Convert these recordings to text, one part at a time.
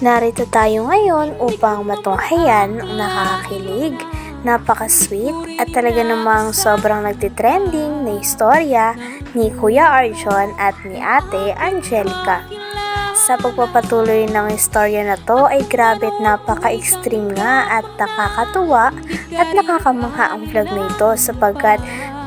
Narito tayo ngayon upang matunghayan ang nakakakilig, napaka-sweet at talaga namang sobrang nagtitrending na istorya ni Kuya Arjon at ni Ate Angelica. Sa pagpapatuloy ng istorya na to ay grabe at napaka-extreme nga at nakakatuwa at nakakamangha ang vlog na ito sapagkat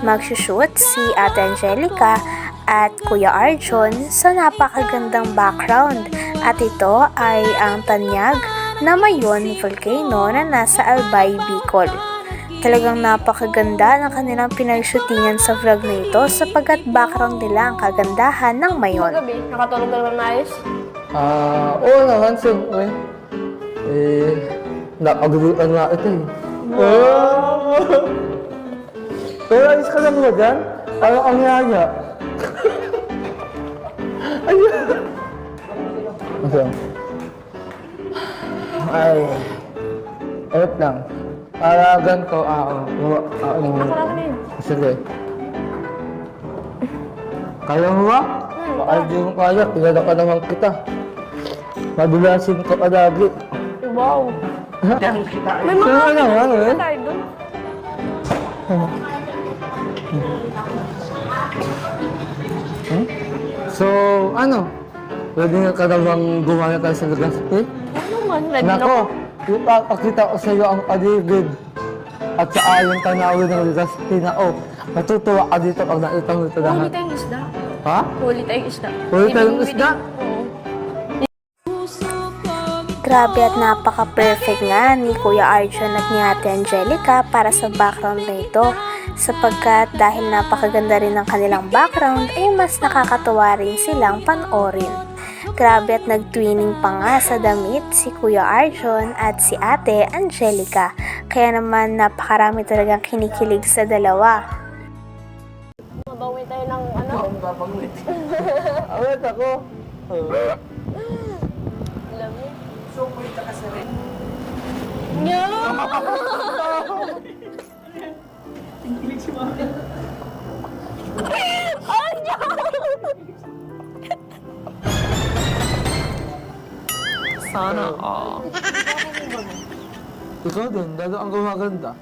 magsushoot si Ate Angelica at Kuya Arjon sa napakagandang background at ito ay ang tanyag na Mayon Volcano na nasa Albay, Bicol. Talagang napakaganda ng kanilang pinag-shootingan sa vlog na ito sapagkat background nila ang kagandahan ng Mayon. Gabi, nakatulog ka naman maayos? Oo naman, siyempre. Napagulutan nga ito eh. Pero ayos ka lang ba dyan? Parang ang yaya. Ayun. Ay. Ayot lang. Para ganito, Ako lang yun. sige. Kaya mo ba? Baka hindi mo kaya, pinala ka naman kita. Madulasin ka pa lagi. Wow. May Sino mga naman eh? tayo dun. So, ano? Pwede nga ka namang gumaya tayo sa Legazpi? Ano man, ready na Nako, ipapakita ko sa iyo ang paligid at sa ayong tanawin ng Legazpi na matutuwa ka dito pag nakita mo ito Huli lahat. tayong isda. Ha? Huli tayong isda. Huli tayong isda? Oo. Grabe at napaka-perfect nga ni Kuya Arjon at ni Ate Angelica para sa background na ito sapagkat dahil napakaganda rin ng kanilang background ay mas nakakatuwa rin silang panoorin. Grabe at nag-twinning pa nga sa damit si Kuya Arjon at si Ate Angelica kaya naman napakarami talagang kinikilig sa dalawa. Mabawi tayo ng ano. Awet ako. Alam mo. So, kulit ka kasi rin. Nga! Tingkilig si Mami. Oh, no! Sana all. Ikaw din, lalo ang gumaganda.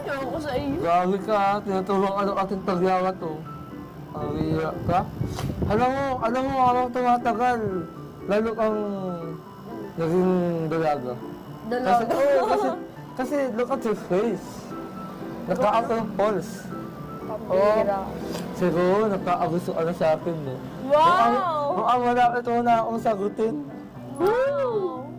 Ewan ko sa iyo. Grabe ka, tinutulong ano ating tagyawa to. Ang ka. Alam mo, habang tumatagal, lalo kang naging dalaga. Dalaga. Kasi look at your face. Naka-out ng pulse. Pambira. Siguro, nagkakagusto ka na sa akin, no? Wow! Mukhang wala ito na akong sagutin. Wow!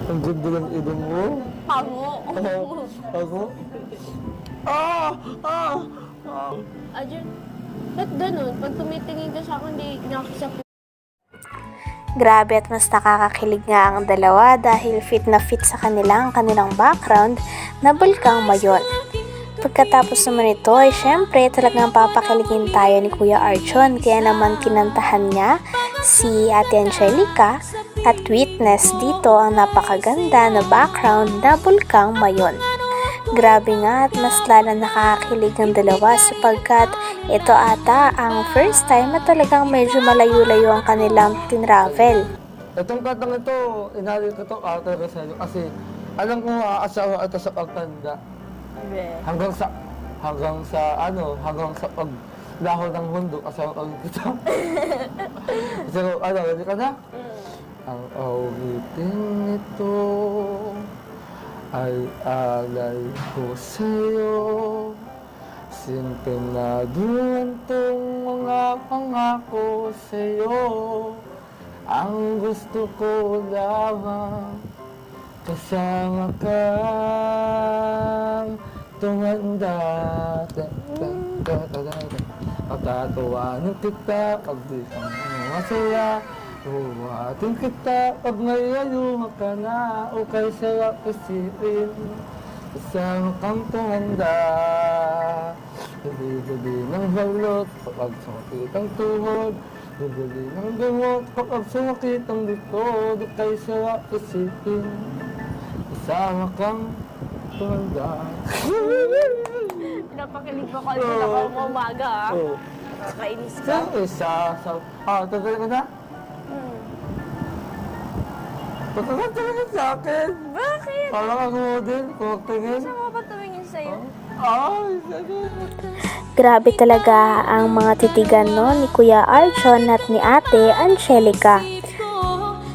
Ang ganda ng ilong mo. Pango! Ako? Arjun, ba't ganun? Pag tumitingin ka sa akin, di nakisa po. Grabe at mas nakakakilig nga ang dalawa dahil fit na fit sa kanilang background na Bulkang Mayon. Pagkatapos naman ito ay syempre talagang papakiligin tayo ni Kuya Arjon kaya naman kinantahan niya si Ate Angelica at witness dito ang napakaganda na background na Bulkang Mayon. Grabe nga at mas lalo nakakakilig ng dalawa sapagkat ito ata ang first time na talagang medyo malayo-layo ang kanilang tinravel. Itong katang ito, inalil ko itong ate ko sa iyo kasi alam ko maaasawa ito sa pagtanda. Hanggang sa paglaho ng mundo, asawa ko kita. So, ready ka na? Ang awitin nito ay alay ko sa'yo. Sintinadurantong mga pangako sa'yo. Ang gusto ko lamang kasama kang tumanda. Pagkatawanan kita pag di kang masaya. Huwatin kita pag may ayuma ka na o kay sarap isipin. Kasama kang tumanda. Gabi-gabi ng balot kapag sumakit ang tuhod. Gabi ng gamot kapag sumakit ang likod o kay sarap isipin. Kasama kang tumanda. Pinapakilig mo kanina ako umaga ah. Oo. Nakakainis ka. Sa isa, tagal ka na? Pagkakat talaga sa akin. Bakit? Parang ako din, kung tingin. Saan mo ba tumingin sa'yo? Ay, sabi. Grabe talaga ang mga titigan no ni Kuya Arjon at ni Ate Angelica.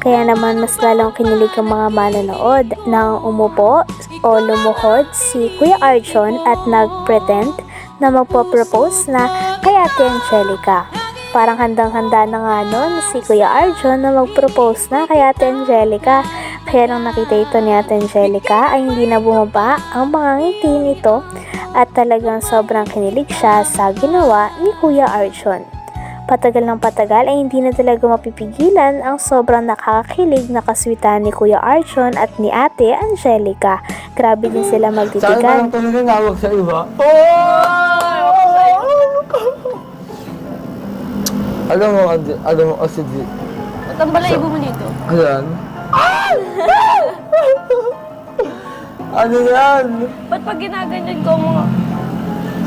Kaya naman mas lalong kinilig ang mga manonood nang umupo o lumuhod si Kuya Arjon at nag-pretend na magpo-propose na kay Ate Angelica. Parang handang-handa na nga nun si Kuya Arjon na mag-propose na kay Ate Angelica. Kaya nang nakita ito ni Ate Angelica ay hindi na bumaba ang mga ngiti nito at talagang sobrang kinilig siya sa ginawa ni Kuya Arjon. Patagal ng patagal ay hindi na talaga mapipigilan ang sobrang nakakakilig na kaswitan ni Kuya Arjon at ni Ate Angelica. Grabe din sila Saan ka magtitigan. lang tumingin, nawag sa iba? Alam mo kasi di. Ba't ang balayibo mo dito? Ayan. Ano yan? Ba't pag ginaganyan ko mga...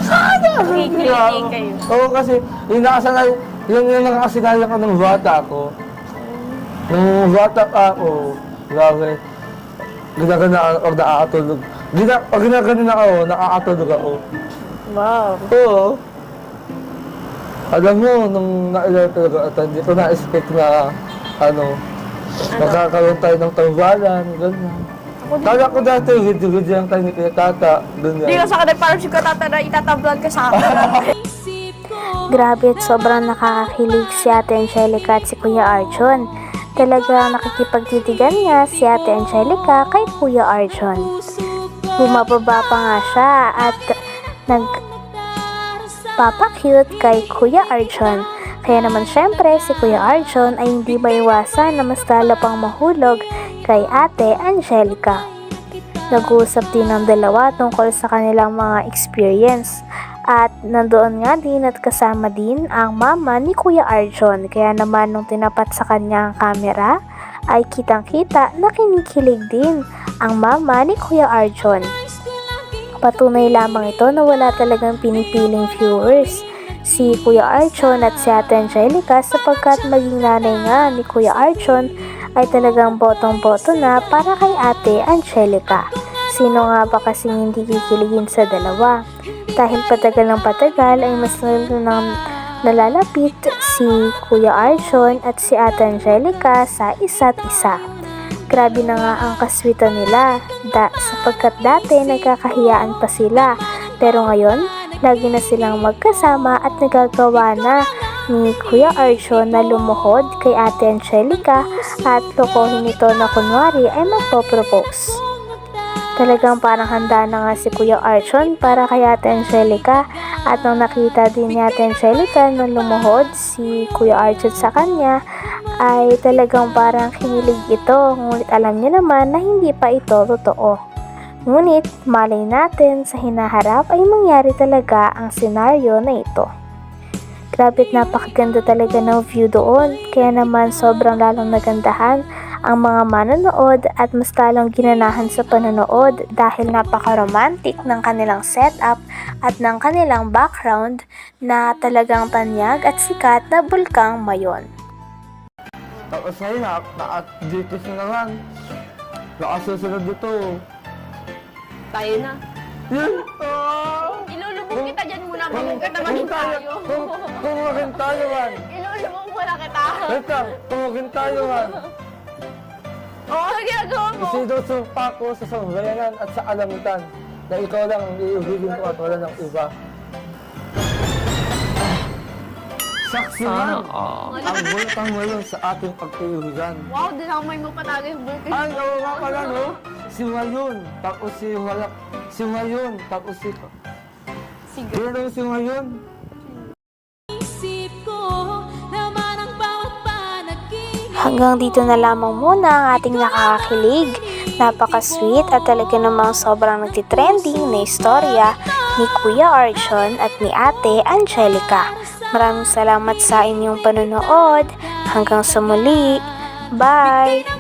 Kikilig kayo. Oo, kasi yung nakasanay, yung nakakasinayan ko ng bata ko. Nung bata ako, grabe. Ginagana ako, nakakatulog. Pag ginagana ako, nakakatulog ako. Wow. Oo. Alam mo, nung nailay talaga at hindi ko na-expect na, magkakaroon tayo ng tambalan, gano'n. Kala ko dati, video-video lang tayo ni Kuya Tata, ganyan. Hindi ka sa kanil, parang si Katata na itatablan ka sa akin. Grabe at sobrang nakakakilig si Ate Angelica at si Kuya Arjon. Talagang nakikipagtitigan niya si Ate Angelica kay Kuya Arjon. Bumababa pa nga siya at nagpapacute kay Kuya Arjon. Kaya naman syempre si Kuya Arjon ay hindi maiwasan na mas lalo pang mahulog kay Ate Angelica. Nag-uusap din ng dalawa tungkol sa kanilang mga experience at nandoon nga din at kasama din ang mama ni Kuya Arjon. Kaya naman nung tinapat sa kanya ang camera ay kitang-kita na kinikilig din ang mama ni Kuya Arjon. Patunay lamang ito na wala talagang pinipiling viewers si Kuya Arjon at si Ate Angelica sapagkat maging nanay nga ni Kuya Arjon ay talagang botong-boto na para kay Ate Angelica. Sino nga ba kasing hindi kikiligin sa dalawa? Dahil patagal ng patagal ay mas nang nalalapit si Kuya Arjon at si Ate Angelica sa isa't isa. Grabe na nga ang kaswitan nila sapagkat dati nagkakahiyaan pa sila pero ngayon lagi na silang magkasama at nagagawa na ni Kuya Arjon na lumuhod kay Ate Angelica at lokohin ito na kunwari ay magpo-propose. Talagang parang handa na nga si Kuya Arjon para kay Ate Angelica at nang nakita din ni Ate Angelica na lumuhod si Kuya Arjon sa kanya ay talagang parang kinilig ito ngunit alam niya naman na hindi pa ito totoo. Ngunit malay natin sa hinaharap ay mangyari talaga ang senaryo na ito. Grabe't napakaganda talaga ng view doon, kaya naman sobrang lalong nagandahan ang mga manonood at mas lalong ginanahan sa panonood dahil napaka-romantic ng kanilang setup at ng kanilang background na talagang tanyag at sikat na bulkang Mayon. Tapos ngayon, dito na naman. Nakasusunod dito. Tayo na. Yun! Ilulubog kita dyan muna bago kita maging tayo. Kung maging tayo man. Ilulubog muna kita. Ito, kung maging tayo man. Oo, ano ginagawa mo? Sinusumpa ko sa sambayanan at sa alamitan na ikaw lang ang iuhigin ko at wala ng iba. Saksi man ang bulkang Mayon sa ating pagtiyuhigan. Wow, dinamay mo pa talaga yung bulkan. Ay, oo nga pala, no? Si Mayon, tapos si Walak. Si Mayon, tapos si... Sige. Pero si Mayon. Hanggang dito na lamang muna ang ating nakakakilig, napaka-sweet at talaga namang sobrang nagtitrending na istorya ni Kuya Arjon at ni Ate Angelica. Maraming salamat sa inyong panonood. Hanggang sa muli. Bye!